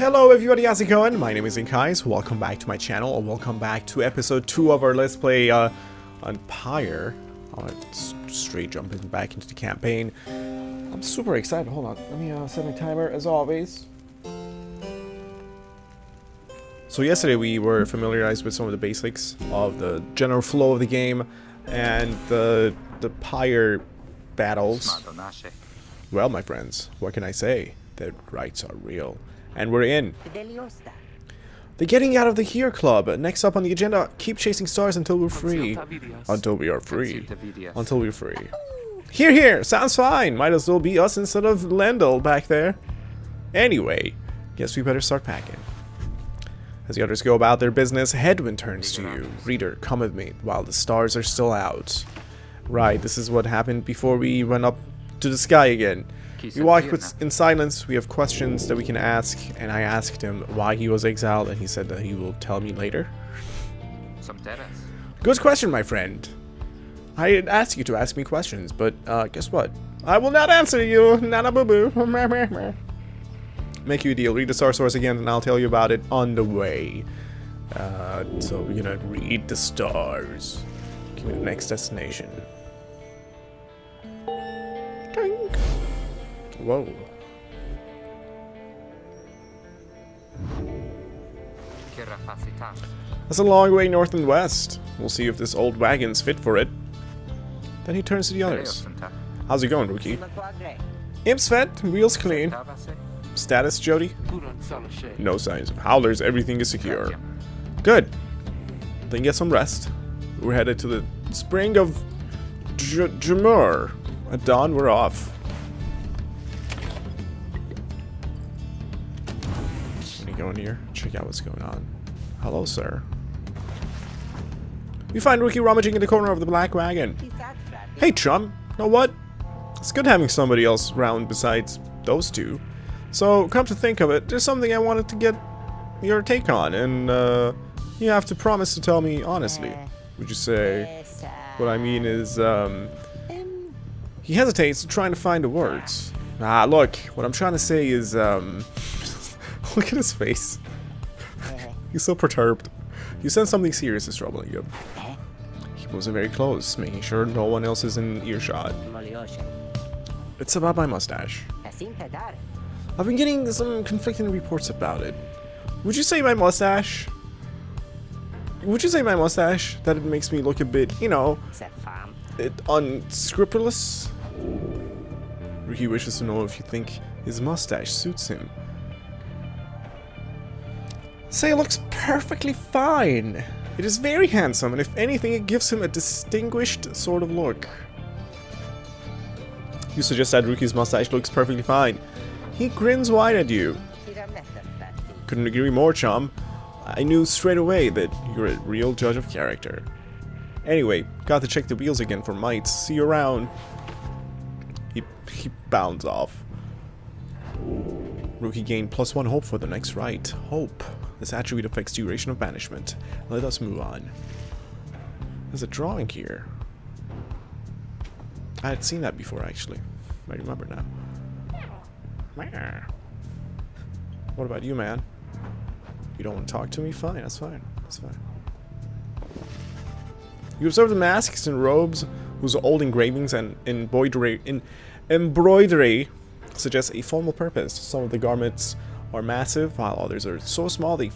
Hello everybody, how's it going? My name is InkEyes, welcome back to my channel, or welcome back to episode 2 of our Let's Play on Pyre. Straight jumping back into the campaign. I'm super excited. Hold on, let me set my timer as always. So yesterday we were familiarized with some of the basics of the general flow of the game and the Pyre battles. Well, my friends, what can I say? The rights are real. And we're in. The Getting Out of the Here Club. Next up on the agenda, keep chasing stars until we're free. Until we are free. Until we're free. Here, here! Sounds fine! Might as well be us instead of Lendl back there. Anyway, guess we better start packing. As the others go about their business, Hedwyn turns to you. Reader, come with me while the stars are still out. Right, this is what happened before we went up to the sky again. We walk in silence, we have questions that we can ask, and I asked him why he was exiled, and he said that he will tell me later. Good question, my friend. I didn't ask you to ask me questions, but guess what? I will not answer you, nana boo boo. Make you a deal, read the star source again, and I'll tell you about it on the way. So we're gonna read the stars. Give me the next destination. Ding. Whoa. That's a long way north and west. We'll see if this old wagon's fit for it. Then he turns to the others. How's it going, rookie? Imp's fed, wheels clean. Status, Jody? No signs of howlers, everything is secure. Good. Then get some rest. We're headed to the spring of Jamur. At dawn, we're off. Go in here, check out what's going on. Hello, sir. We find Rookie rummaging in the corner of the black wagon. Hey, chum. Know what? It's good having somebody else around besides those two. So, come to think of it, there's something I wanted to get your take on, and you have to promise to tell me honestly. Would you say? What I mean is, he hesitates, trying to find the words. Ah, look, what I'm trying to say is, look at his face. He's so perturbed. You sense something serious is troubling you. He moves very close, making sure no one else is in earshot. It's about my mustache. I've been getting some conflicting reports about it. Would you say my mustache? Would you say my mustache that it makes me look a bit, you know, unscrupulous? Ricky wishes to know if you think his mustache suits him. Say it looks perfectly fine. It is very handsome, and if anything, it gives him a distinguished sort of look. You suggest that Rookie's mustache looks perfectly fine. He grins wide at you. Couldn't agree more, chum. I knew straight away that you're a real judge of character. Anyway, got to check the wheels again for mites. See you around. He bounds off. Rookie gained +1 hope for the next rite. Hope. This attribute affects duration of banishment. Let us move on. There's a drawing here. I had seen that before, actually. I remember now. What about you, man? You don't want to talk to me? Fine, that's fine. That's fine. You observe the masks and robes whose old engravings and embroidery suggest a formal purpose. Some of the garments are massive, while others are so small they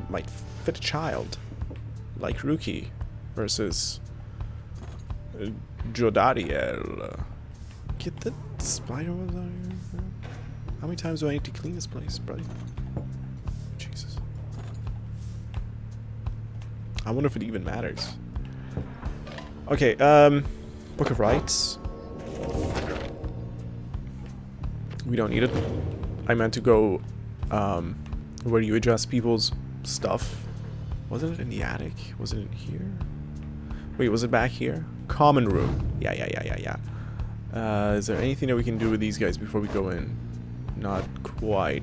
might fit a child. Like Rookie versus Jodariel. Get the spider over there. How many times do I need to clean this place, buddy? Jesus. I wonder if it even matters. Okay, Book of Rights. We don't need it. I meant to go where you adjust people's stuff. Wasn't it in the attic? Was it in here? Wait, was it back here? Common room. Yeah. Is there anything that we can do with these guys before we go in? Not quite.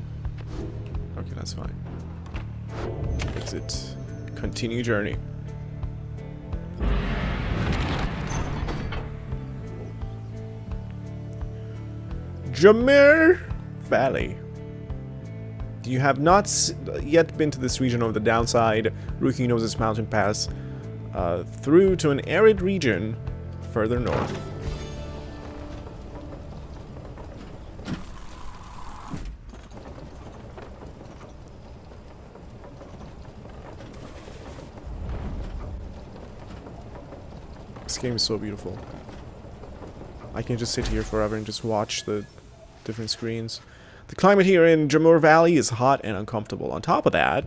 Okay, that's fine. Exit. Continue journey. Jamur Valley. You have not yet been to this region of the downside. Rookie knows this mountain pass through to an arid region further north. This game is so beautiful. I can just sit here forever and just watch the different screens. The climate here in Jamur Valley is hot and uncomfortable. On top of that,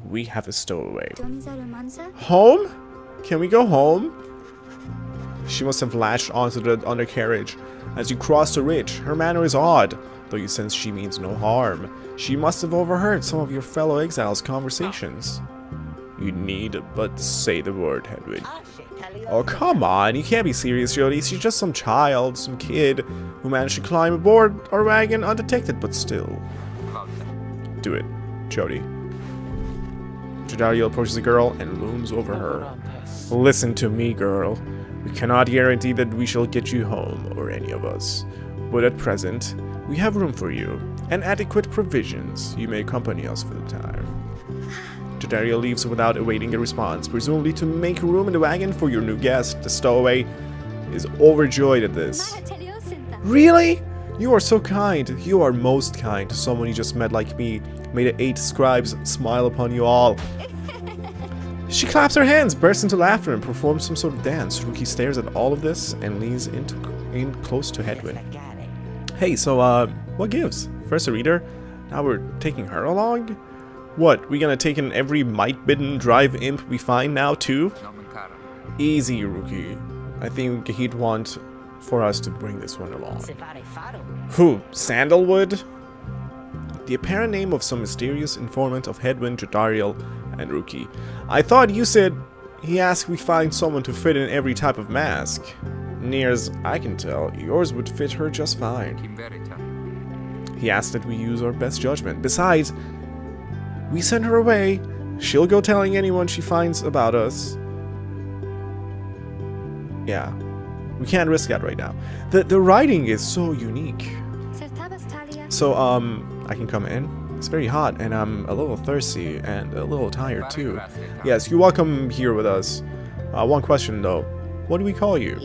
we have a stowaway. Home? Can we go home? She must have latched onto the undercarriage. As you cross the ridge, her manner is odd, though you sense she means no harm. She must have overheard some of your fellow exiles' conversations. You need but say the word, Hedwig. Oh, come on, you can't be serious, Jody. She's just some child, some kid, who managed to climb aboard our wagon undetected, but still. Do it, Jody. Jodariel approaches the girl and looms over her. Listen to me, girl. We cannot guarantee that we shall get you home, or any of us. But at present, we have room for you, and adequate provisions. You may accompany us for the time. Jodariel leaves without awaiting a response, presumably to make room in the wagon for your new guest. The stowaway is overjoyed at this. Really? You are so kind. You are most kind to someone you just met like me. May the 8 scribes smile upon you all. She claps her hands, bursts into laughter, and performs some sort of dance. Rookie stares at all of this and leans in close to Hedwig. Hey, so, what gives? First a reader, now we're taking her along? What, we gonna take in every might-bidden drive imp we find now, too? Easy, Rookie. I think he'd want for us to bring this one along. Who, Sandalwood? The apparent name of some mysterious informant of Hedwig, Jodariel, and Rookie. I thought you said he asked we find someone to fit in every type of mask. Near as I can tell, yours would fit her just fine. He asked that we use our best judgment. Besides, we send her away, she'll go telling anyone she finds about us. Yeah, we can't risk that right now. The writing is so unique. So, I can come in. It's very hot, and I'm a little thirsty and a little tired too. Yes, you're welcome here with us. One question though. What do we call you?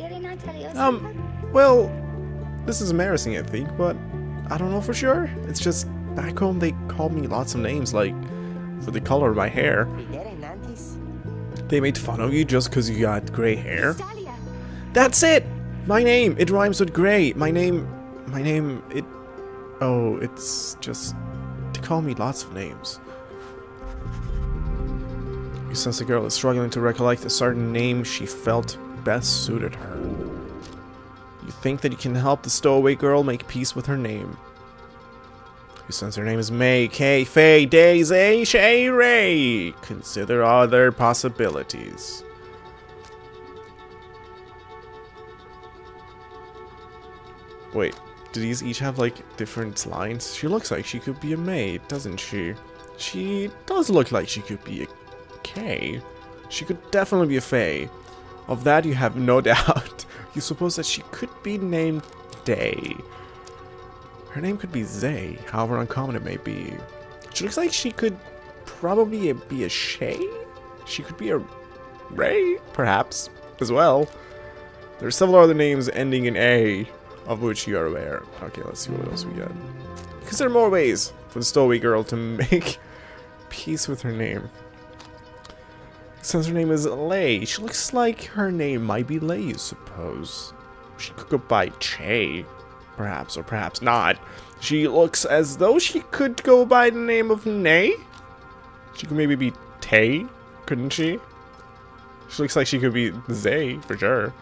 Well, this is embarrassing, I think, but I don't know for sure. It's just, back home they called me lots of names, like, for the color of my hair. They made fun of you just because you got gray hair? That's it! My name! It rhymes with gray. My name, oh, it's just, they call me lots of names. You sense the girl is struggling to recollect a certain name she felt best suited her. You think that you can help the stowaway girl make peace with her name. You sense her name is May, Kay, Faye, Daisy, Shay, Ray. Consider other possibilities. Wait, do these each have like different lines? She looks like she could be a May, doesn't she? She does look like she could be a Kay. She could definitely be a Faye. Of that you have no doubt. You suppose that she could be named Day. Her name could be Zay, however uncommon it may be. She looks like she could probably be a Shay? She could be a Ray, perhaps, as well. There are several other names ending in A, of which you are aware. Okay, let's see what else we got. Because there are more ways for the stowaway girl to make peace with her name. Since her name is Lay, she looks like her name might be Lay, you suppose. She could go by Che, perhaps, or perhaps not. She looks as though she could go by the name of Nay. She could maybe be Tay, couldn't she? She looks like she could be Zay, for sure.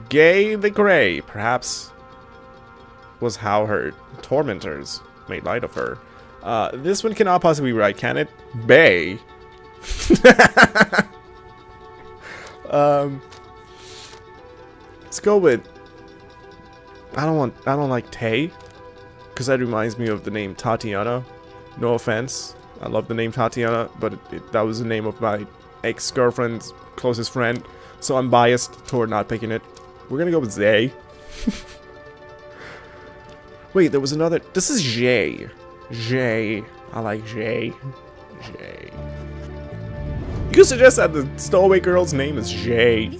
Gay the Grey, perhaps, was how her tormentors made light of her. This one cannot possibly be right, can it? Bay. Let's go with, I don't like Tay, because that reminds me of the name Tatiana. No offense, I love the name Tatiana, but that was the name of my ex-girlfriend's closest friend, so I'm biased toward not picking it. We're gonna go with Zay. Wait, there was another, this is Jay. J. I like J. J. You suggest that the stowaway girl's name is J.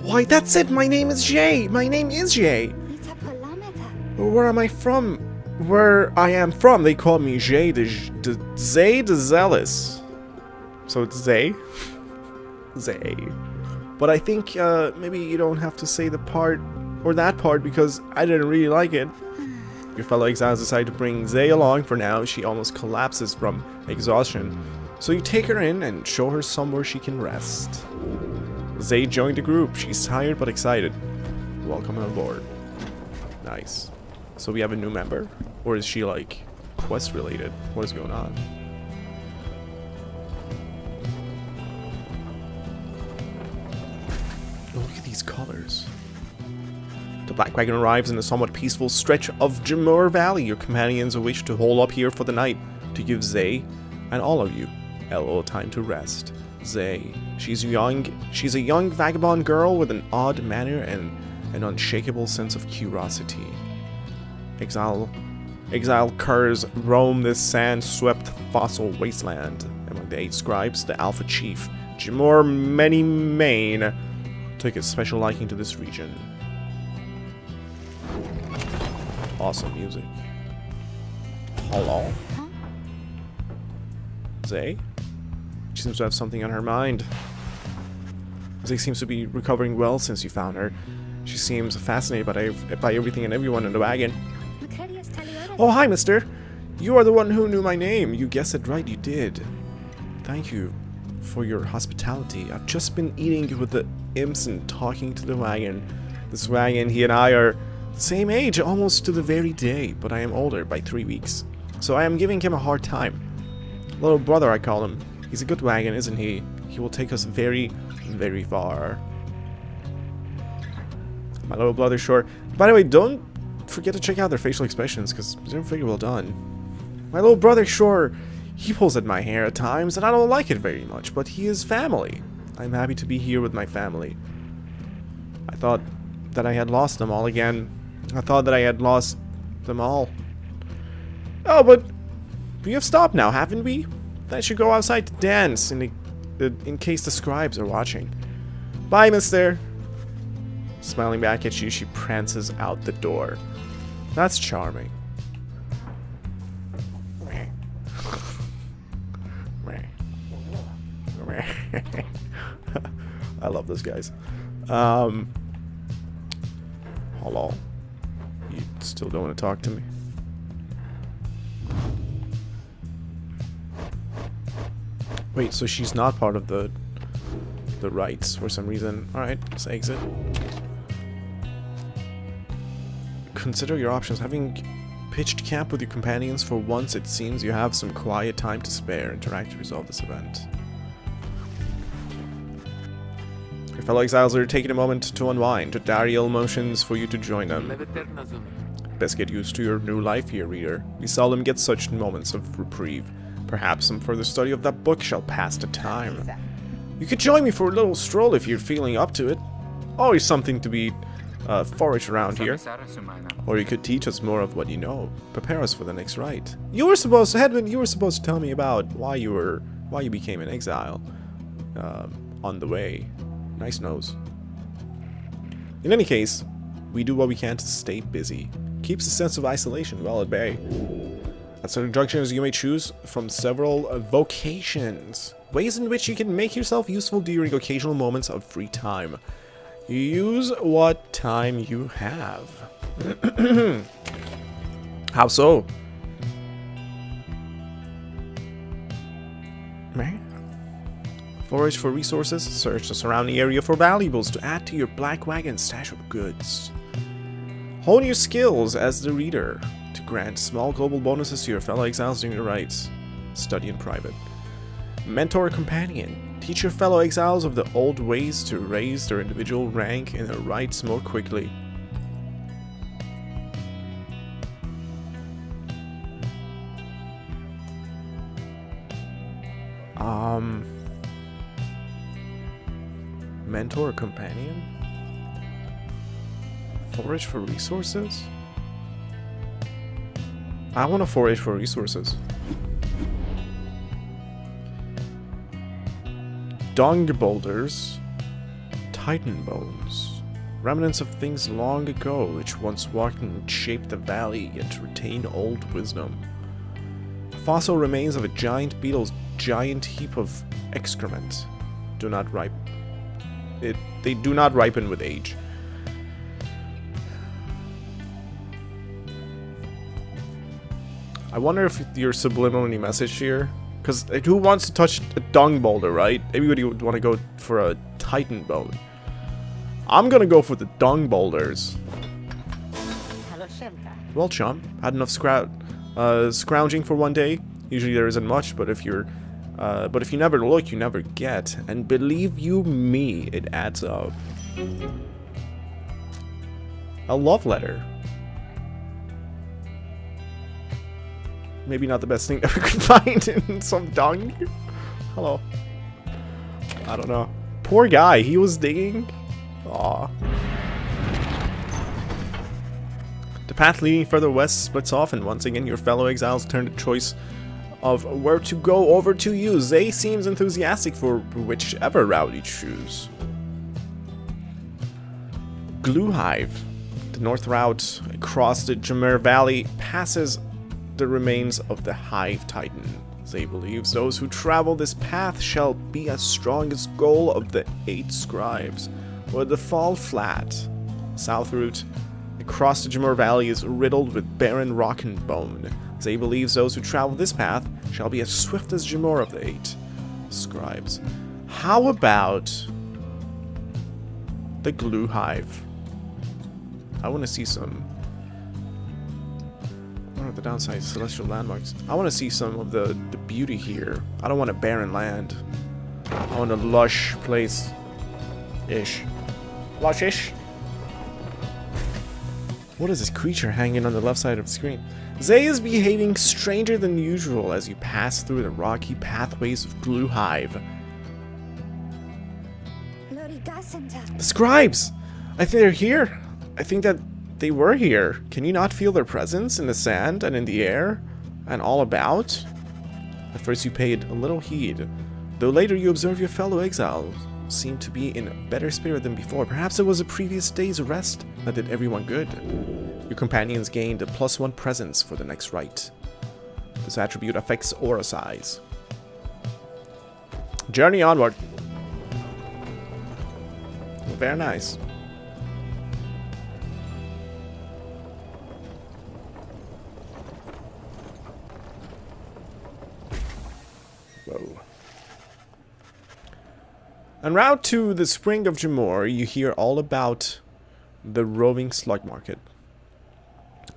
Why, that's it! My name is J! My name is J! Where am I from? Where I am from, they call me J Zay the Zealous. So it's Zay? Zay. But I think maybe you don't have to say the part, or that part, because I didn't really like it. Your fellow exiles decide to bring Zay along for now. She almost collapses from exhaustion. So you take her in and show her somewhere she can rest. Zay joined the group. She's tired but excited. Welcome on board. Nice. So we have a new member? Or is she like quest related? What is going on? Oh, look at these colors. The Black Wagon arrives in a somewhat peaceful stretch of Jamur Valley. Your companions wish to hole up here for the night to give Zay and all of you a little time to rest. Zay, she's a young vagabond girl with an odd manner and an unshakable sense of curiosity. Exile curs roam this sand-swept fossil wasteland. Among the 8 scribes, the Alpha Chief, Jamur Many Mane, took a special liking to this region. Awesome music. Hello? Zay? She seems to have something on her mind. Zay seems to be recovering well since you found her. She seems fascinated by everything and everyone in the wagon. Oh, hi, mister. You are the one who knew my name. You guessed it right, you did. Thank you for your hospitality. I've just been eating with the imps and talking to the wagon. This wagon, he and I are the same age, almost to the very day, but I am older by 3 weeks. So I am giving him a hard time. Little brother, I call him. He's a good wagon, isn't he? He will take us very, very far. My little brother, sure. By the way, don't forget to check out their facial expressions, because they're very well done. My little brother, sure, he pulls at my hair at times, and I don't like it very much, but he is family. I'm happy to be here with my family. I thought that I had lost them all again. I thought that I had lost them all. Oh, but we have stopped now, haven't we? I should go outside to dance in case the scribes are watching. Bye, mister. Smiling back at you, she prances out the door. That's charming. I love those guys. Hello. You still don't want to talk to me? Wait, so she's not part of the rites for some reason. Alright, let's exit. Consider your options. Having pitched camp with your companions for once, it seems you have some quiet time to spare. Interact to resolve this event. Your fellow exiles are taking a moment to unwind. Dariel motions for you to join them. Best get used to your new life here, reader. We seldom get such moments of reprieve. Perhaps some further study of that book shall pass the time. You could join me for a little stroll if you're feeling up to it. Always something to be foraged around here. Or you could teach us more of what you know. Prepare us for the next rite. You were supposed to, Hedwin, you were supposed to tell me about why you became an exile. On the way. Nice nose. In any case, we do what we can to stay busy. Keeps a sense of isolation well at bay. At certain junctions, you may choose from several vocations. Ways in which you can make yourself useful during occasional moments of free time. Use what time you have. How so? Forage for resources. Search the surrounding area for valuables to add to your Black Wagon stash of goods. Hone your skills as the reader to grant small global bonuses to your fellow exiles during the rites. Study in private. Mentor a companion. Teach your fellow exiles of the old ways to raise their individual rank in the rites more quickly. Mentor a companion? Forage for resources? I want to forage for resources. Dung boulders. Titan bones. Remnants of things long ago which once walked and shaped the valley, yet retain old wisdom. Fossil remains of a giant beetle's giant heap of excrement. Do not they do not ripen with age. I wonder if you're subliminally messaged here. Because who wants to touch a dung boulder, right? Everybody would want to go for a titan bone. I'm gonna go for the dung boulders. Well, chum, had enough scrounging for one day. Usually there isn't much, but if you never look, you never get. And believe you me, it adds up. A love letter. Maybe not the best thing that we could find in some dung. Hello. I don't know. Poor guy, he was digging. Aw. The path leading further west splits off, and once again your fellow exiles turn the choice of where to go over to you. Zay seems enthusiastic for whichever route you choose. Glue Hive. The north route across the Jamer Valley passes the remains of the Hive Titan. Zay believes those who travel this path shall be as strong as goal of the 8 scribes, where the fall flat. South route across the Jamer Valley is riddled with barren rock and bone. Zay believes those who travel this path shall be as swift as Jamor of the 8 scribes. How about the Glue Hive? I want to see some. What are the downsides? Celestial landmarks. I want to see some of the beauty here. I don't want a barren land. I want a lush place. Ish. Lush-ish. What is this creature hanging on the left side of the screen? Zay is behaving stranger than usual as you pass through the rocky pathways of Glue Hive. The scribes! I think they're here. I think that they were here. Can you not feel their presence in the sand and in the air and all about? At first you paid a little heed, though later you observe your fellow exiles seem to be in better spirit than before. Perhaps it was a previous day's rest that did everyone good. Your companions gained a +1 presence for the next rite. This attribute affects aura size. Journey onward. Very nice. Whoa. En route to the Spring of Jamor, you hear all about the roving slug market.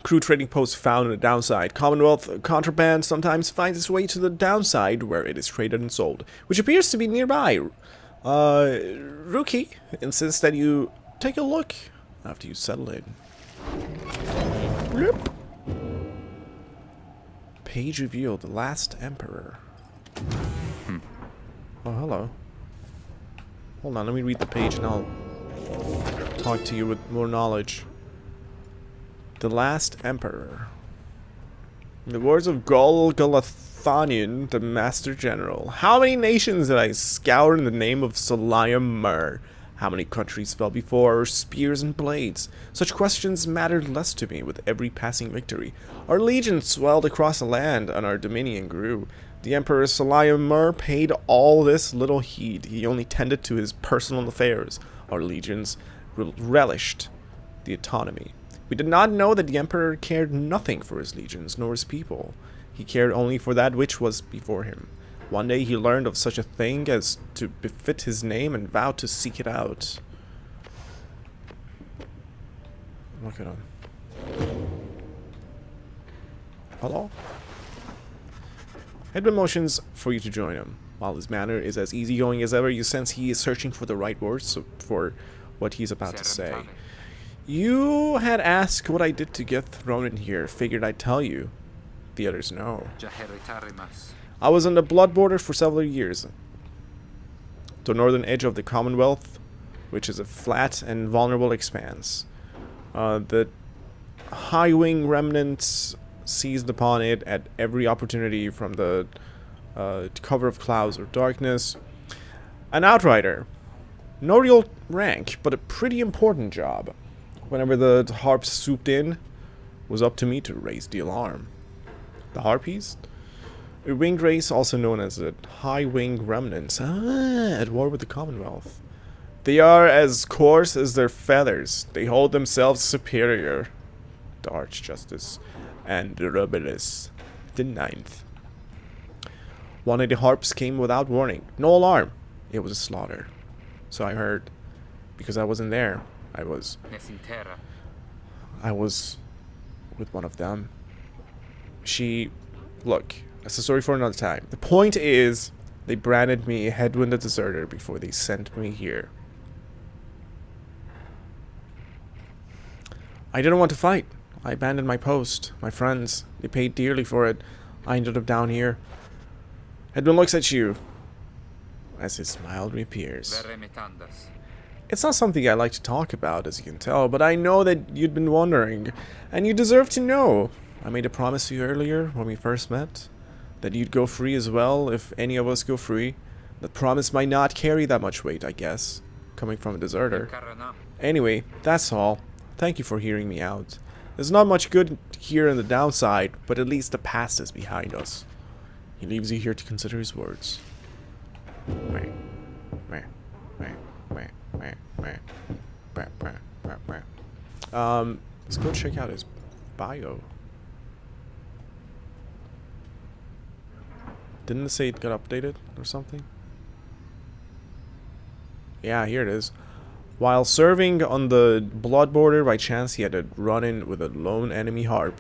Crew trading posts found on the downside. Commonwealth contraband sometimes finds its way to the downside where it is traded and sold, which appears to be nearby. Rookie insists that you take a look after you settle in. Yep. Page revealed, the last emperor. Oh, hello. Hold on, let me read the page and I'll talk to you with more knowledge. The last emperor. In the words of Gol Galathanian, the Master General. How many nations did I scour in the name of Solayam Mur? How many countries fell before our spears and blades? Such questions mattered less to me with every passing victory. Our legions swelled across the land, and our dominion grew. The Emperor Solayam Mur paid all this little heed. He only tended to his personal affairs. Our legions relished the autonomy. We did not know that the Emperor cared nothing for his legions, nor his people. He cared only for that which was before him. One day he learned of such a thing as to befit his name and vowed to seek it out. Look at him. Hello? Edmund motions for you to join him. While his manner is as easygoing as ever, you sense he is searching for the right words for what he's about to say. You had asked what I did to get thrown in here. Figured I'd tell you. The others know. I was on the blood border for several years. The northern edge of the Commonwealth, which is a flat and vulnerable expanse. The high-wing remnants seized upon it at every opportunity, from the cover of clouds or darkness. An outrider. No real rank, but a pretty important job. Whenever the harps swooped in, it was up to me to raise the alarm. The harpies? A winged race also known as the High Wing Remnants, at war with the Commonwealth. They are as coarse as their feathers. They hold themselves superior. The Archjustice and the Rebellis, the 9th. One of the harps came without warning. No alarm. It was a slaughter. So I heard, because I wasn't there. I was with one of them. Look, that's a story for another time. The point is, they branded me a headwind deserter before they sent me here. I didn't want to fight. I abandoned my post. My friends, they paid dearly for it. I ended up down here. Edwin looks at you as his smile reappears. It's not something I like to talk about, as you can tell, but I know that you'd been wondering, and you deserve to know. I made a promise to you earlier when we first met, that you'd go free as well if any of us go free. That promise might not carry that much weight, I guess, coming from a deserter. Anyway, that's all. Thank you for hearing me out. There's not much good here in the downside, but at least the past is behind us. He leaves you here to consider his words. Let's go check out his bio. Didn't it say it got updated or something? Yeah, here it is. While serving on the Blood Border, by chance he had a run-in with a lone enemy harp.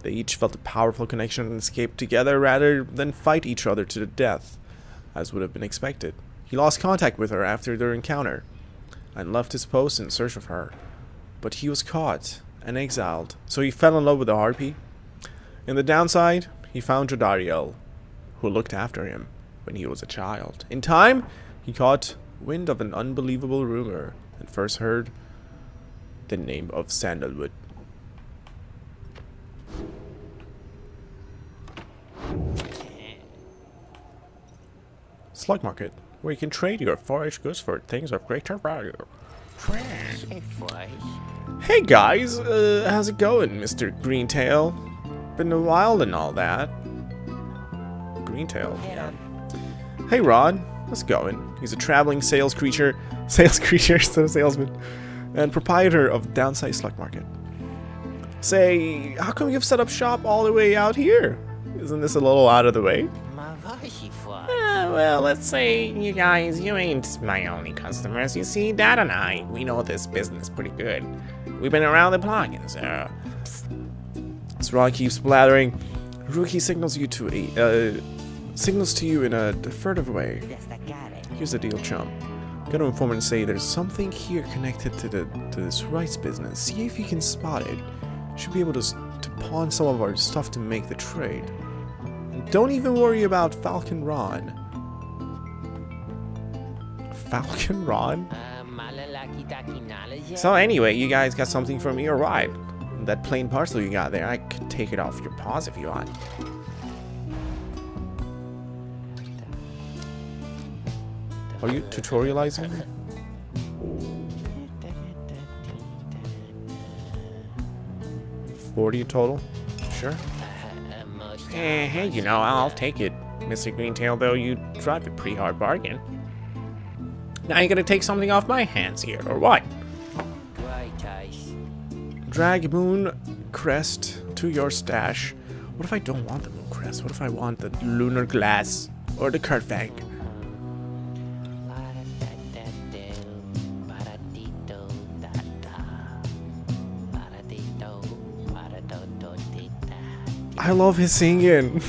They each felt a powerful connection and escaped together rather than fight each other to the death, as would have been expected. He lost contact with her after their encounter, and left his post in search of her. But he was caught and exiled, so he fell in love with the harpy. In the downside, he found Jodariel, who looked after him when he was a child. In time, he caught wind of an unbelievable rumor and first heard the name of Sandalwood. Slug market, where you can trade your forage goods for things of greater value. Hey guys, how's it going, Mr. Greentail? Been a while and all that. Greentail, yeah. Hey Rod, how's it going? He's a traveling sales creature, so salesman, and proprietor of Downside Slug Market. Say, how come you've set up shop all the way out here? Isn't this a little out of the way? Well, let's say, you guys, you ain't my only customers. You see, Dad and I, we know this business pretty good. We've been around the block, and so... As Rod keeps blathering, Rookie signals you to you in a furtive way. Here's the deal, chum. Go to inform and say there's something here connected to this rights business. See if you can spot it. Should be able to pawn some of our stuff to make the trade. And don't even worry about Falcon Ron. Falcon Ron? So anyway, you guys got something for me or what? That plain parcel you got there, I could take it off your paws if you want. Are you tutorializing? $40 total? Sure. Hey, you know, I'll take it. Mr. Greentail, though, you drive a pretty hard bargain. Now you're gonna take something off my hands here, or what? Drag Moon Crest to your stash. What if I don't want the Moon Crest? What if I want the Lunar Glass or the Kurtfang? I love his singing.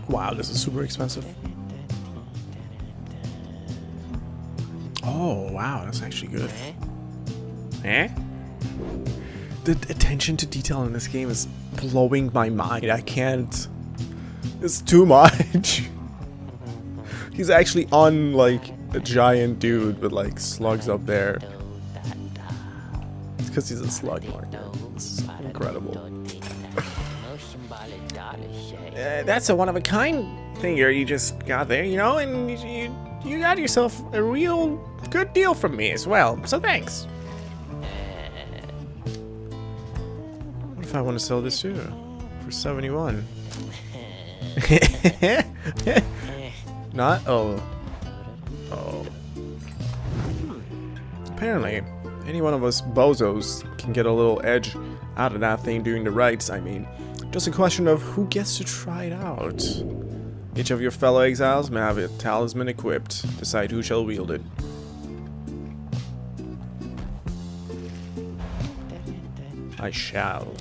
Wow, this is super expensive. Oh, wow, that's actually good. Eh? The attention to detail in this game is blowing my mind. I can't. It's too much. He's actually on, like, a giant dude with, like, slugs up there. It's because he's a slug marker. It's incredible. That's a one-of-a-kind thing you just got there, you know? And you got yourself a real good deal from me as well. So thanks. What if I want to sell this too? For 71. Not? Oh. Oh. Apparently, any one of us bozos can get a little edge out of that thing doing the rights, I mean. Just a question of who gets to try it out. Each of your fellow exiles may have a talisman equipped. Decide who shall wield it. I shall.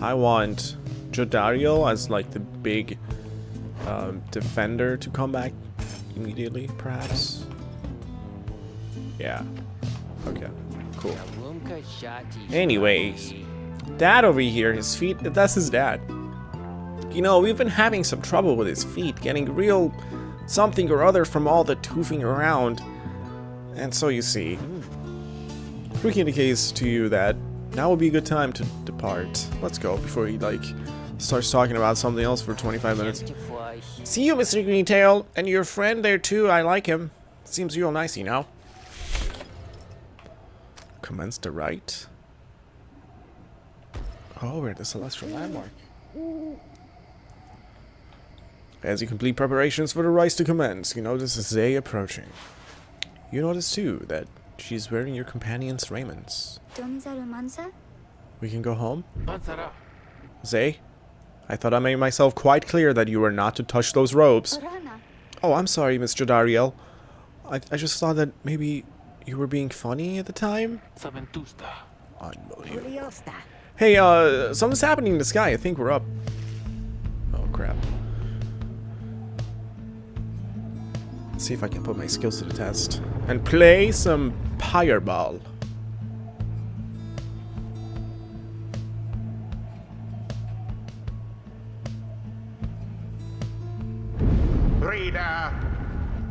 I want Jodariel as like the big defender to come back immediately, perhaps. Yeah. Okay. Cool. Anyways, Dad over here, his feet, that's his dad. You know, we've been having some trouble with his feet, getting real something or other from all the toofing around. And so you see, Rookie indicates to you that now would be a good time to depart. Let's go before he, like, starts talking about something else for 25 minutes. See you, Mr. Greentail, and your friend there too, I like him. Seems real nice, you know. Commence the rite. Oh, we're at the Celestial Landmark. As you complete preparations for the rites to commence, you notice Zay approaching. You notice too that she's wearing your companion's raiments. We can go home? Zay? I thought I made myself quite clear that you were not to touch those robes. Oh, I'm sorry, Miss Jodariel. I just thought that maybe you were being funny at the time? Unbelievable. Hey, something's happening in the sky. I think we're up. Oh, crap. Let's see if I can put my skills to the test. And play some Pyre ball. Reader,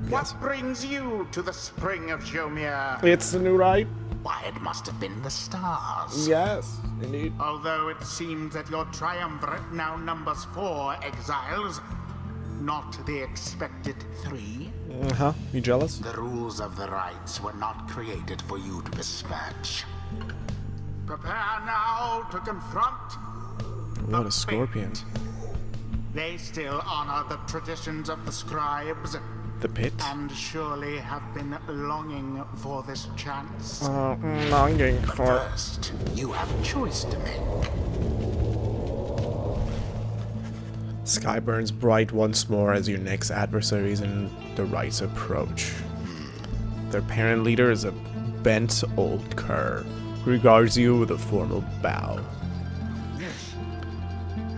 what brings you to the spring of Jomir? It's the new rite. Why, it must have been the stars. Yes, indeed. Although it seems that your triumvirate now numbers 4 exiles, not the expected 3. Uh-huh. You jealous? The rules of the rites were not created for you to besmirch. Prepare now to confront What a scorpion. Fate. They still honor the traditions of the scribes. The pit? And surely have been longing for this chance. Longing But for... first, you have a choice to make. Sky burns bright once more as your next adversaries and the rites approach. Their parent leader is a bent old cur who regards you with a formal bow.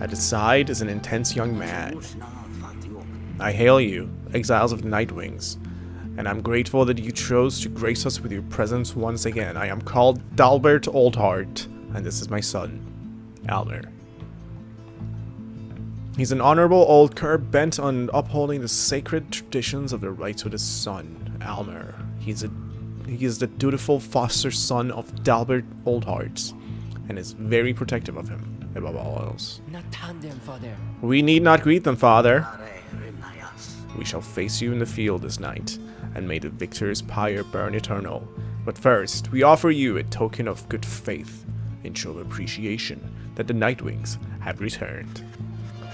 At his side is an intense young man. I hail you, exiles of the Nightwings, and I'm grateful that you chose to grace us with your presence once again. I am called Dalbert Oldheart, and this is my son, Almer. He's an honorable old cur bent on upholding the sacred traditions of the rites with his son, Almer. He is the dutiful foster son of Dalbert Oldheart, and is very protective of him, above all else. We need not greet them, father. We shall face you in the field this night, and may the victor's pyre burn eternal. But first, we offer you a token of good faith, in show of appreciation that the Nightwings have returned.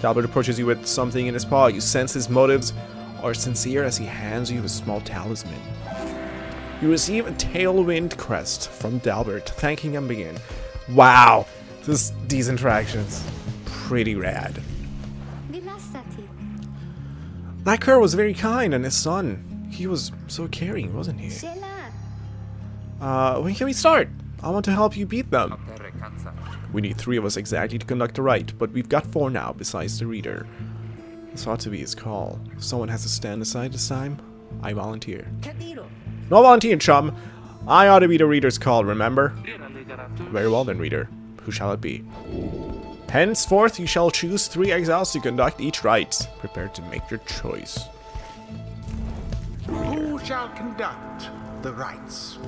Dalbert approaches you with something in his paw. You sense his motives are sincere as he hands you a small talisman. You receive a tailwind crest from Dalbert, thanking him again. Wow, these interactions, pretty rad. That cur was very kind, and his son, he was so caring, wasn't he? When can we start? I want to help you beat them. We need 3 of us exactly to conduct the rite, but we've got 4 now, besides the reader. This ought to be his call. If someone has to stand aside this time, I volunteer. No volunteer, chum. I ought to be the reader's call, remember? Very well then, reader. Who shall it be? Henceforth, you shall choose 3 exiles to conduct each rite. Prepare to make your choice. shall conduct the rites.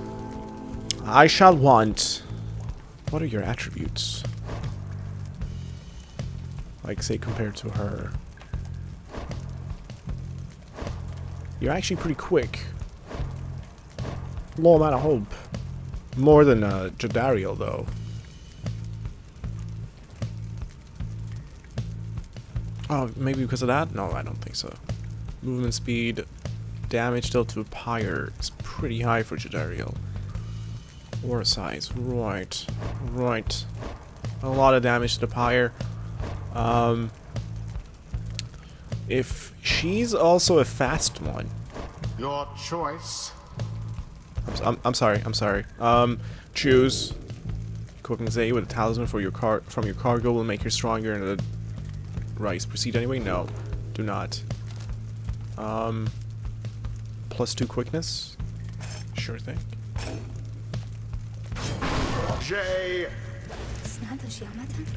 I shall want... What are your attributes? Like, say, compared to her. You're actually pretty quick. Low amount of hope. More than Jadariel, though. Oh, maybe because of that? No, I don't think so. Movement speed, damage dealt to Pyre is pretty high for Jadariel. War size, right. Right. A lot of damage to the Pyre. If she's also a fast one. Your choice. I'm sorry. Choose. Equipping Zay with a talisman for your from your cargo will make her stronger and the rice. Proceed anyway? No. Do not. +2 quickness? Sure thing. Jay.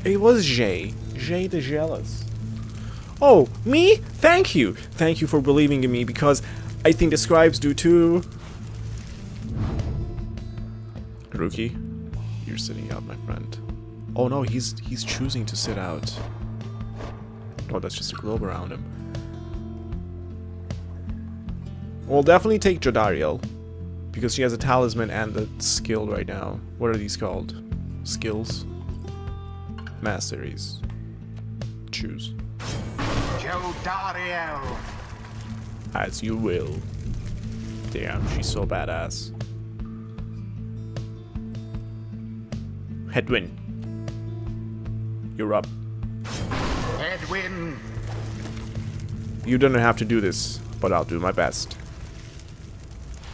It was Jay. Jay the Jealous. Oh, me? Thank you! Thank you for believing in me, because I think the scribes do too. Rookie, you're sitting out, my friend. Oh no, he's choosing to sit out. Oh, that's just a globe around him. We'll definitely take Jadariel, because she has a talisman and the skill right now. What are these called? Skills? Masteries. Choose. Jodariel. As you will. Damn, she's so badass. Headwind. You're up. Edwin. You don't have to do this, but I'll do my best.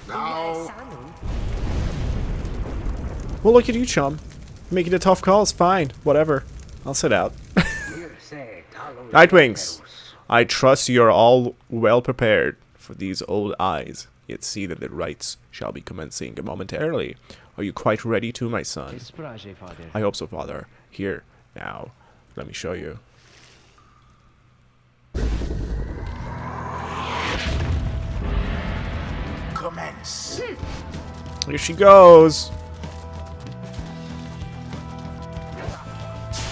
Now. Well, look at you, chum. Making the tough calls, fine. Whatever. I'll sit out. Nightwings! I trust you are all well prepared for these old eyes, yet see that the rites shall be commencing momentarily. Are you quite ready to, my son? I hope so, father. Here, now, let me show you. Commence. Here she goes!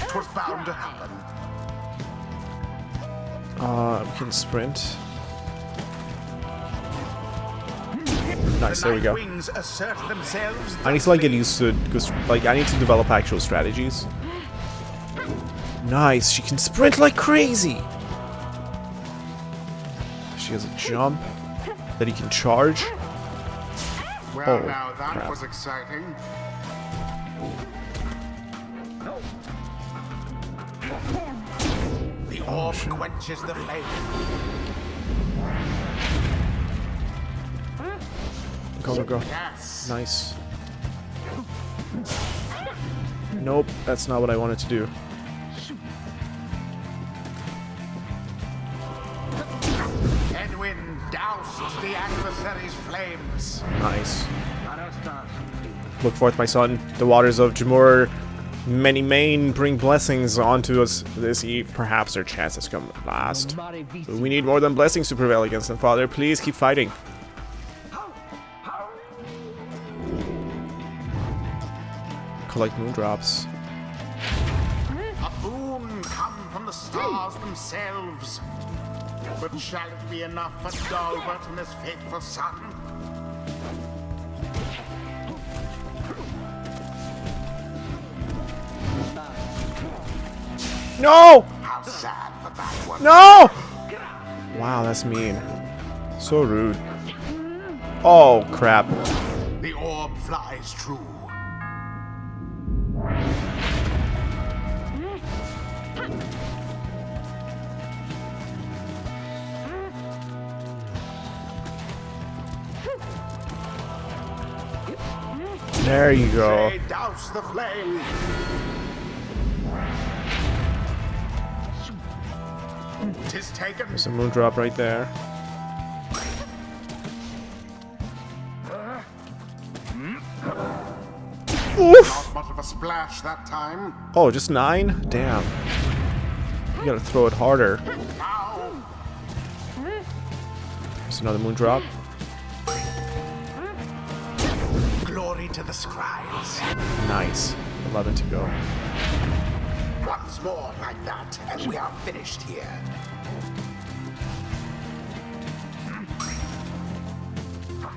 'Twas bound to happen. We can sprint. Nice, there we go. Wings assert themselves. I need to like get used to it, because like I need to develop actual strategies. Nice, she can sprint like crazy! She has a jump that he can charge. Well, Oh, now that crap. was exciting. The orb quenches the flame. Go. Yes. Nice. Nope, that's not what I wanted to do. Edwin doused the adversary's flames. Nice. Look forth, my son. The waters of Jamur many main bring blessings onto us this eve. Perhaps our chance has come at last. But we need more than blessings to prevail against them, Father. Please keep fighting. Collect moondrops. A boon come from the stars themselves. But shall it be enough for Dalbert and his faithful son? No! How sad for that one. No! Wow, that's mean. So rude. Oh, crap. The orb flies true. There you go. They douse the flame. Tis taken. There's a moondrop right there. Oof! Not much of a splash that time. Oh, just 9? Damn. You gotta throw it harder. Now. There's another moondrop. to the scribes. Nice. 11 to go. Once more like that, and we are finished here.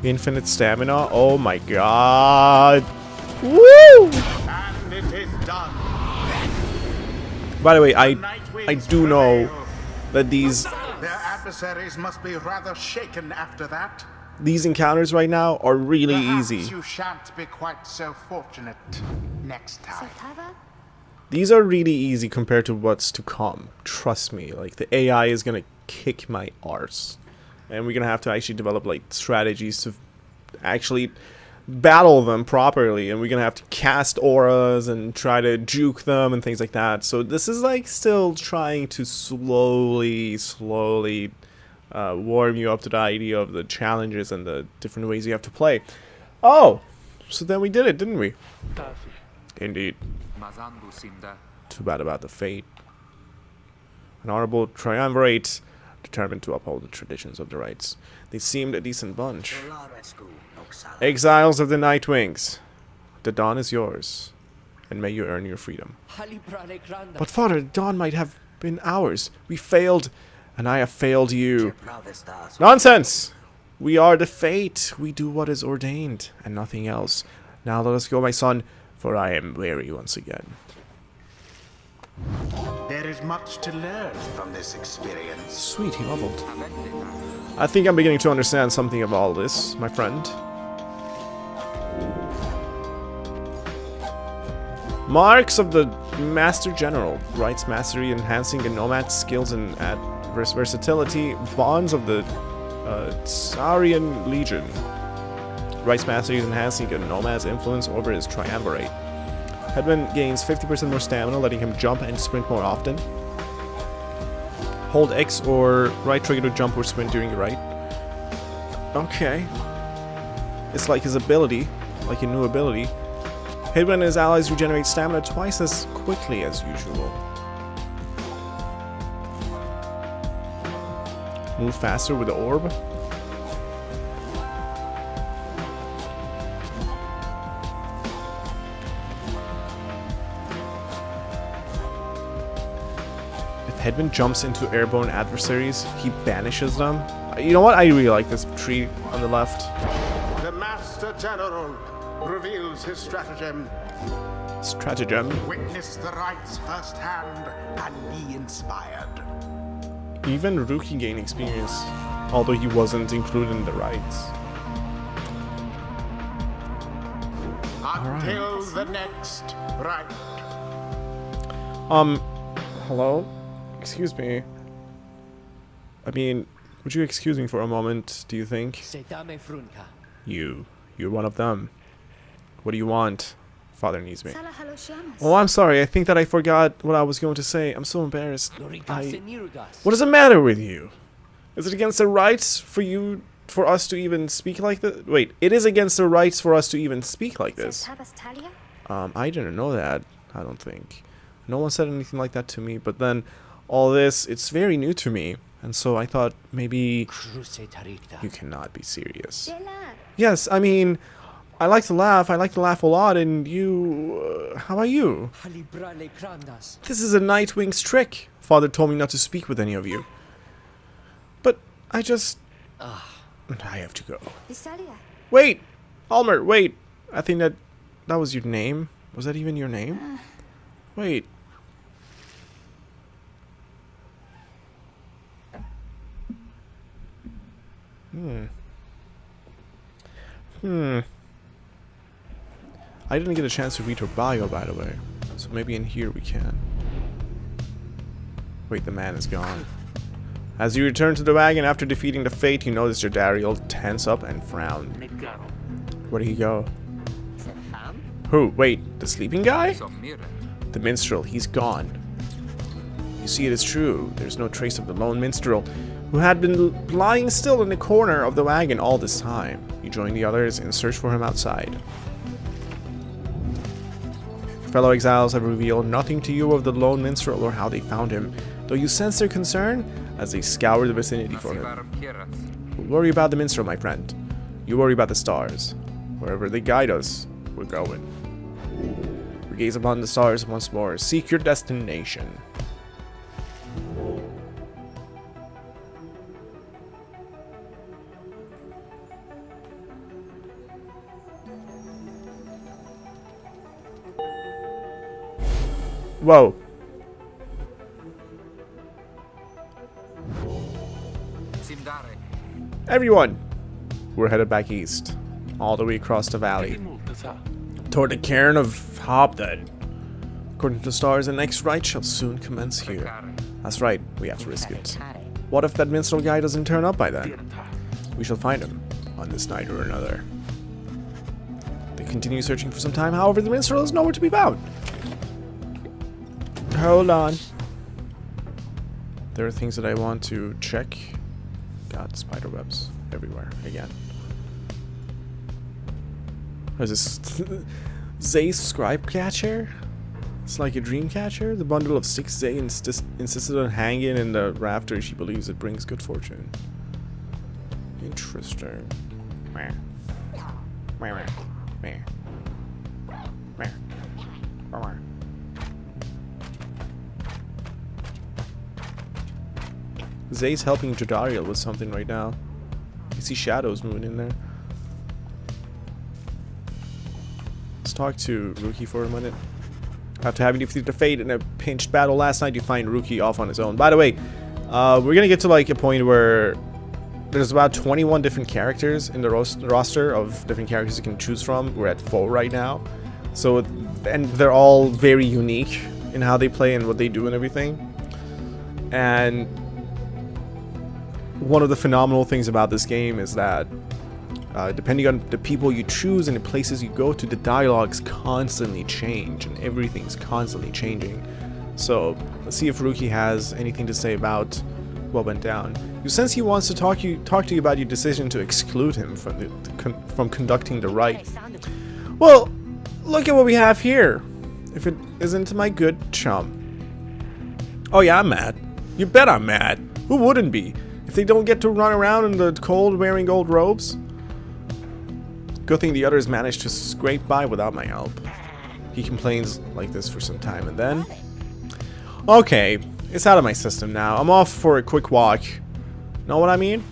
Infinite stamina. Oh my god. Woo! And it is done. By the way, I do know that these Their adversaries must be rather shaken after that. encounters right now are really Perhaps easy. you shan't be quite so fortunate next time. These are really easy compared to what's to come. Trust me, like the AI is gonna kick my arse. And we're gonna have to actually develop like strategies to actually battle them properly, and we're gonna have to cast auras and try to juke them and things like that. So this is like still trying to slowly warm you up to the idea of the challenges and the different ways you have to play. Oh, so then we did it, didn't we? Indeed. Too bad about the fate. An honorable triumvirate determined to uphold the traditions of the rites. They seemed a decent bunch. Exiles of the Nightwings, the dawn is yours, and may you earn your freedom. But Father, the dawn might have been ours. We failed, and I have failed you. Nonsense! We are the fate. We do what is ordained, and nothing else. Now let us go, my son, for I am weary once again. There is much to learn from this experience. Sweet, he leveled. I think I'm beginning to understand something of all this, my friend. Marks of the Master General. Rights mastery enhancing a nomad's skills and versatility. Bonds of the Saurian Legion. Rights mastery enhancing a nomad's influence over his triumvirate. Headman gains 50% more stamina, letting him jump and sprint more often. Hold X or right trigger to jump or sprint during your right. Okay. It's like his ability, like a new ability. Headman and his allies regenerate stamina twice as quickly as usual. Move faster with the orb. Headman jumps into airborne adversaries, he banishes them. You know what? I really like this tree on the left. The Master General reveals his stratagem. Stratagem. Witness the rites firsthand and be inspired. Even Rookie gained experience, although he wasn't included in the rites. Until the next rite. Hello? Excuse me. I mean, would you excuse me for a moment, do you think? You're one of them. What do you want? Father needs me. Oh, I'm sorry. I think that I forgot what I was going to say. I'm so embarrassed. What does it matter with you? Is it against the rights for us to even speak like this? Wait, it is against the rights for us to even speak like this. I didn't know that. I don't think. No one said anything like that to me, but then all this, it's very new to me, and so I thought maybe you cannot be serious. Yes, I mean, I like to laugh a lot, and you, how about you? This is a Nightwing's trick. Father told me not to speak with any of you. But I have to go. Wait, Almer, wait. I think that was your name. Was that even your name? Wait. I didn't get a chance to read her bio, by the way. So maybe in here we can. Wait, the man is gone. As you return to the wagon after defeating the Fate, you notice your Dariel tense up and frown. Where did he go? Who? Wait, the sleeping guy? The minstrel, he's gone. You see, it is true. There's no trace of the lone minstrel, who had been lying still in the corner of the wagon all this time. You join the others in search for him outside. Fellow exiles have revealed nothing to you of the lone minstrel or how they found him, though you sense their concern as they scour the vicinity for him. Don't worry about the minstrel, my friend. You worry about the stars. Wherever they guide us, we're going. We gaze upon the stars once more. Seek your destination. Whoa. Everyone! We're headed back east, all the way across the valley, toward the cairn of Hobden. According to the stars, the next rite shall soon commence here. That's right, we have to risk it. What if that minstrel guy doesn't turn up by then? We shall find him, on this night or another. They continue searching for some time, however the minstrel is nowhere to be found. Hold on. There are things that I want to check. God, spider webs everywhere again. What is this? Zay's scribe catcher? It's like a dream catcher? The bundle of 6 Zay insisted on hanging in the rafter. She believes it brings good fortune. Interesting. Meh. Meh. Meh. Meh. Meh. Meh. Zay's helping Jadariel with something right now. You see shadows moving in there. Let's talk to Rookie for a minute. After having defeated the Fate in a pinched battle last night, you find Rookie off on his own. By the way, we're gonna get to like a point where there's about 21 different characters in the roster of different characters you can choose from. We're at 4 right now. So, and they're all very unique in how they play and what they do and everything. And one of the phenomenal things about this game is that depending on the people you choose and the places you go to, the dialogues constantly change and everything's constantly changing. So let's see if Rookie has anything to say about what went down. You sense he wants to talk to you about your decision to exclude him from conducting the rite. Well, look at what we have here. If it isn't my good chum. Oh yeah, I'm mad. You bet I'm mad. Who wouldn't be? If they don't get to run around in the cold wearing gold robes? Good thing the others managed to scrape by without my help. He complains like this for some time and then... Okay, it's out of my system now. I'm off for a quick walk. Know what I mean?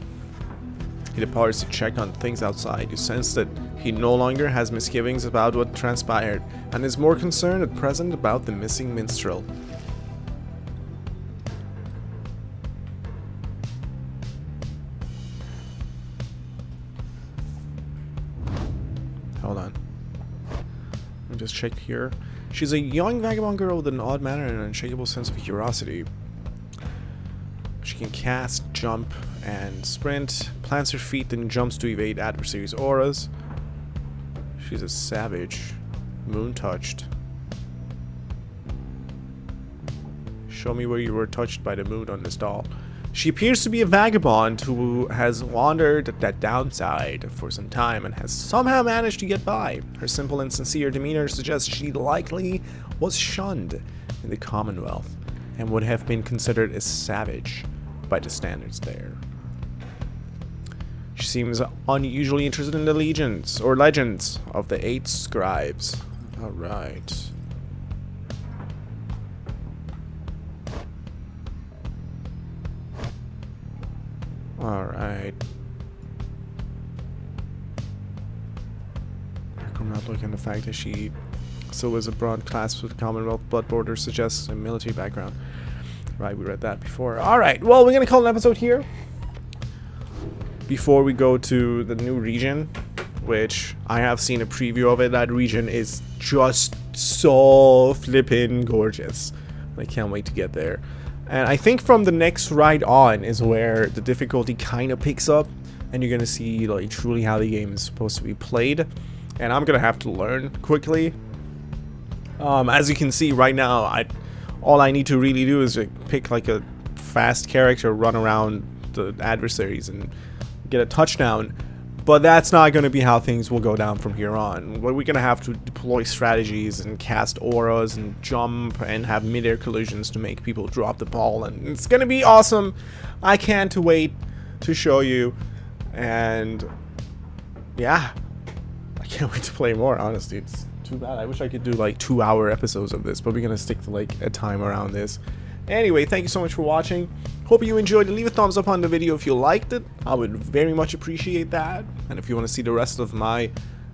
He departs to check on things outside. You sense that he no longer has misgivings about what transpired and is more concerned at present about the missing minstrel. Hold on. Let me just check here. She's a young vagabond girl with an odd manner and an unshakable sense of curiosity. She can cast, jump, and sprint. Plants her feet, then jumps to evade adversaries' auras. She's a savage. Moon-touched. Show me where you were touched by the moon on this doll. She appears to be a vagabond who has wandered that downside for some time and has somehow managed to get by. Her simple and sincere demeanor suggests she likely was shunned in the Commonwealth and would have been considered a savage by the standards there. She seems unusually interested in the legends of the 8 scribes. Alright. Alright. I'm not looking at the fact that she still was a broad class with Commonwealth blood border suggests a military background. Right, we read that before. Alright, well, we're gonna call an episode here. Before we go to the new region, which I have seen a preview of it. That region is just so flippin' gorgeous. I can't wait to get there. And I think from the next ride on is where the difficulty kind of picks up, and you're gonna see like truly how the game is supposed to be played. And I'm gonna have to learn quickly. As you can see right now, all I need to really do is pick like a fast character, run around the adversaries, and get a touchdown. But that's not going to be how things will go down from here on. We're going to have to deploy strategies and cast auras and jump and have mid-air collisions to make people drop the ball. And it's going to be awesome. I can't wait to show you. And yeah, I can't wait to play more, honestly. It's too bad. I wish I could do like 2-hour episodes of this, but we're gonna stick to like a time around this. Anyway, thank you so much for watching. Hope you enjoyed. Leave a thumbs up on the video if you liked it. I would very much appreciate that. And if you want to see the rest of my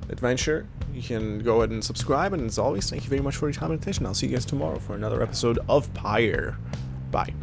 adventure, you can go ahead and subscribe. And as always, thank you very much for your time and attention. I'll see you guys tomorrow for another episode of Pyre. Bye.